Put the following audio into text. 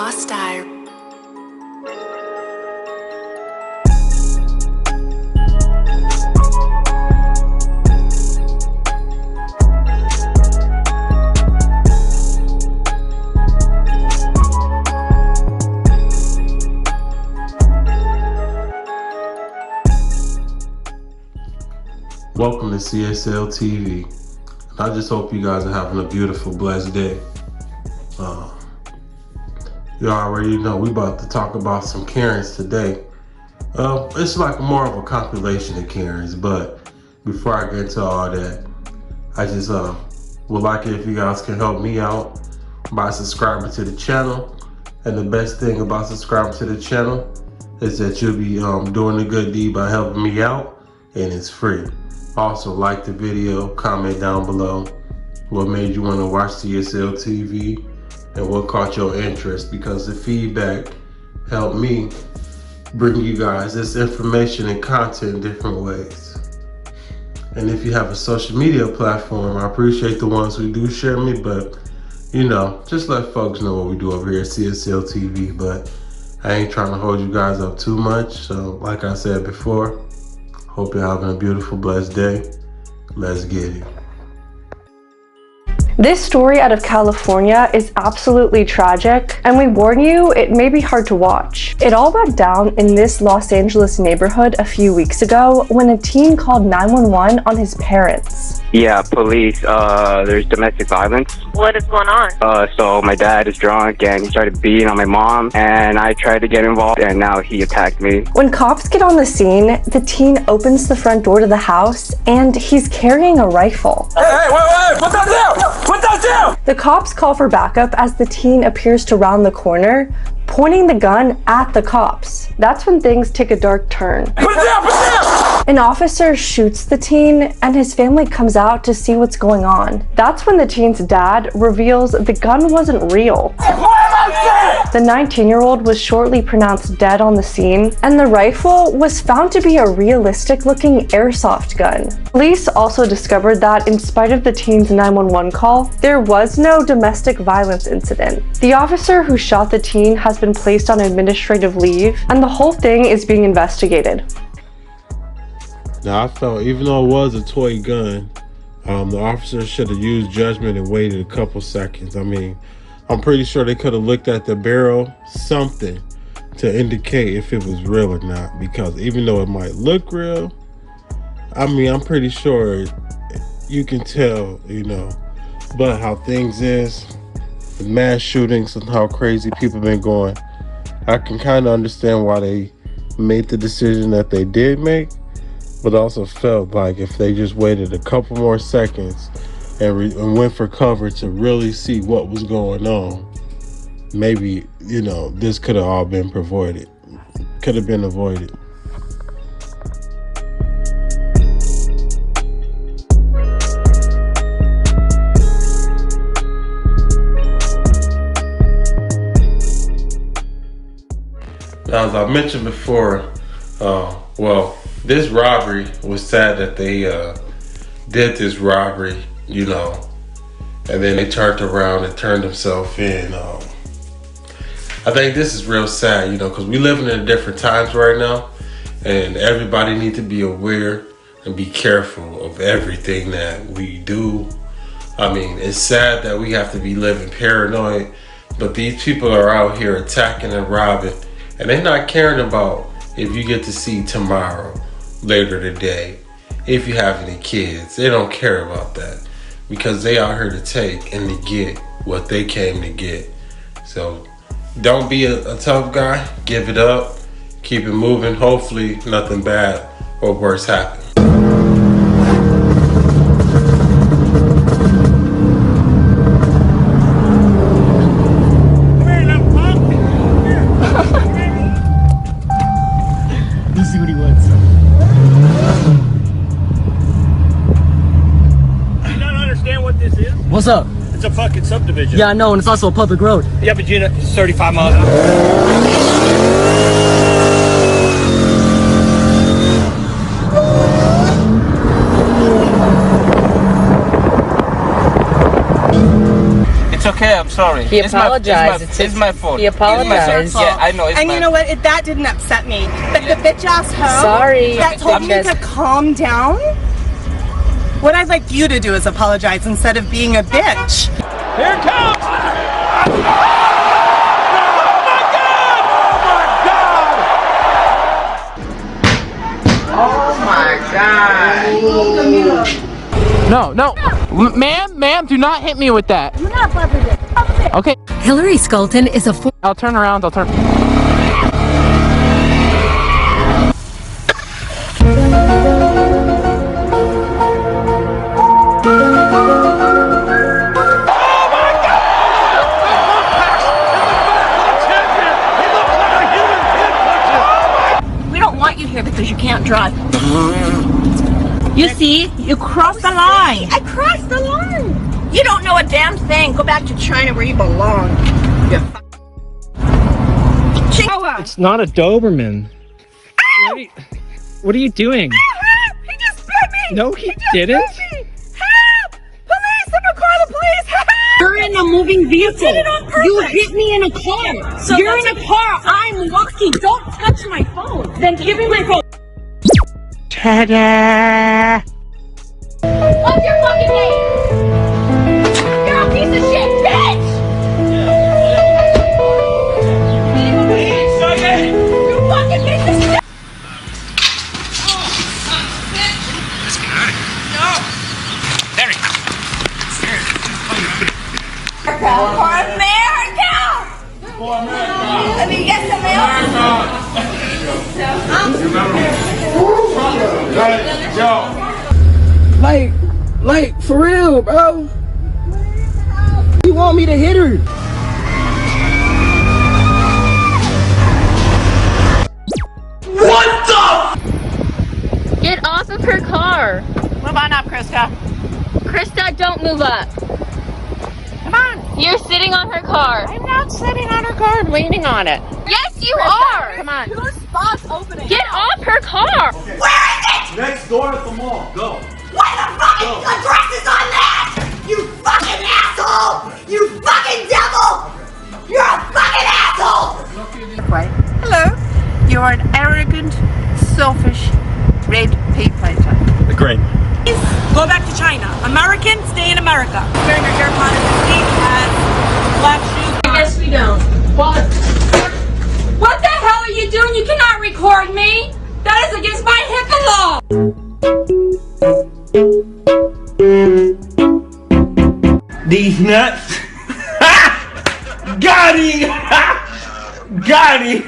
Lost Diary. Welcome to CSL TV. I just hope you guys are having a beautiful, blessed day. You already know we about to talk about some Karens today. It's like more of a compilation of Karens, but before I get into all that, I just would like it if you guys can help me out by subscribing to the channel. And the best thing about subscribing to the channel is that you'll be doing a good deed by helping me out, and it's free. Also, like the video, comment down below what made you want to watch CSL TV and what caught your interest, because the feedback helped me bring you guys this information and content in different ways. And if you have a social media platform, I appreciate the ones who do share me, but you know, just let folks know what we do over here at CSL TV. But I ain't trying to hold you guys up too much. So like I said before, hope you're having a beautiful, blessed day. Let's get it. This story out of California is absolutely tragic, and we warn you, it may be hard to watch. It all went down in this Los Angeles neighborhood a few weeks ago when a teen called 911 on his parents. Yeah, police. There's domestic violence. What is going on? So my dad is drunk and he started beating on my mom, and I tried to get involved and now he attacked me. When cops get on the scene, the teen opens the front door to the house and he's carrying a rifle. Hey, wait, put that down! Put that down! The cops call for backup as the teen appears to round the corner, pointing the gun at the cops. That's when things take a dark turn. Put it down, put it down! An officer shoots the teen and his family comes out to see what's going on. That's when the teen's dad reveals the gun wasn't real. The 19-year-old was shortly pronounced dead on the scene, and the rifle was found to be a realistic-looking airsoft gun. Police also discovered that in spite of the teen's 911 call, there was no domestic violence incident. The officer who shot the teen has been placed on administrative leave, and the whole thing is being investigated. Now I felt, even though it was a toy gun, the officer should have used judgment and waited a couple seconds. I mean, I'm pretty sure they could have looked at the barrel, something to indicate if it was real or not, because even though it might look real, I mean, I'm pretty sure you can tell, you know. But how things is, the mass shootings and how crazy people been going, I can kind of understand why they made the decision that they did make, but also felt like if they just waited a couple more seconds and went for cover to really see what was going on, maybe, you know, this could have all been avoided. Could have been avoided. Now, as I mentioned before, well, this robbery was sad that they did this robbery, you know, and then they turned around and turned themselves in. I think this is real sad, you know, because we living in different times right now, and everybody needs to be aware and be careful of everything that we do. I mean, it's sad that we have to be living paranoid, but these people are out here attacking and robbing, and they're not caring about if you get to see tomorrow, later today, if you have any kids. They don't care about that, because they out here to take and to get what they came to get. So don't be a tough guy. Give it up. Keep it moving. Hopefully nothing bad or worse happens. Let's see what he wants. You don't understand what this is? What's up? It's a fucking subdivision. Yeah, I know, and it's also a public road. Yeah, but you know, it's 35 miles an hour. okay. I'm sorry. He apologized. It's my fault. He apologized. Yeah, I know. It's And my you know what? That didn't upset me. But the bitch ass hoe Sorry. that told me to calm down. What I'd like you to do is apologize instead of being a bitch. Here it comes! No. Ma'am, do not hit me with that. You're not it. Okay, Hillary Skelton is a I'll turn around. We don't want you here because you can't drive. You see, you crossed the line. I crossed the line. You don't know a damn thing. Go back to China where you belong. It's not a Doberman. What are you doing? He just bit me. No, he didn't. Help! Police! Someone call the police! Help! You're in a moving vehicle. You did it on purpose. You hit me in a car. So You're in a car. I'm walking. Don't touch my phone. Then give me my phone. Ta-da! What's your fucking name? You're a piece of shit, bitch! You fucking piece of shit! For America! Let me get some Like, for real, bro. You want me to hit her? Get off of her car. Move on up, Krista. Krista, don't move up. Come on. You're sitting on her car. I'm not sitting on her car. I'm leaning on it. Yes, you are. Come on. Whose spot's opening? Get off her car. Next door at the mall. Go. What the fucking address is on that? You fucking asshole! You fucking devil! You're a fucking asshole! Hello. You are an arrogant, selfish, red pea planter. Great. Go back to China. American, stay in America. Wearing your AirPod in the seat has black shoes. I guess we don't. What the hell are you doing? You cannot record me! That is against my HIPAA law! These nuts. Got him. Got him.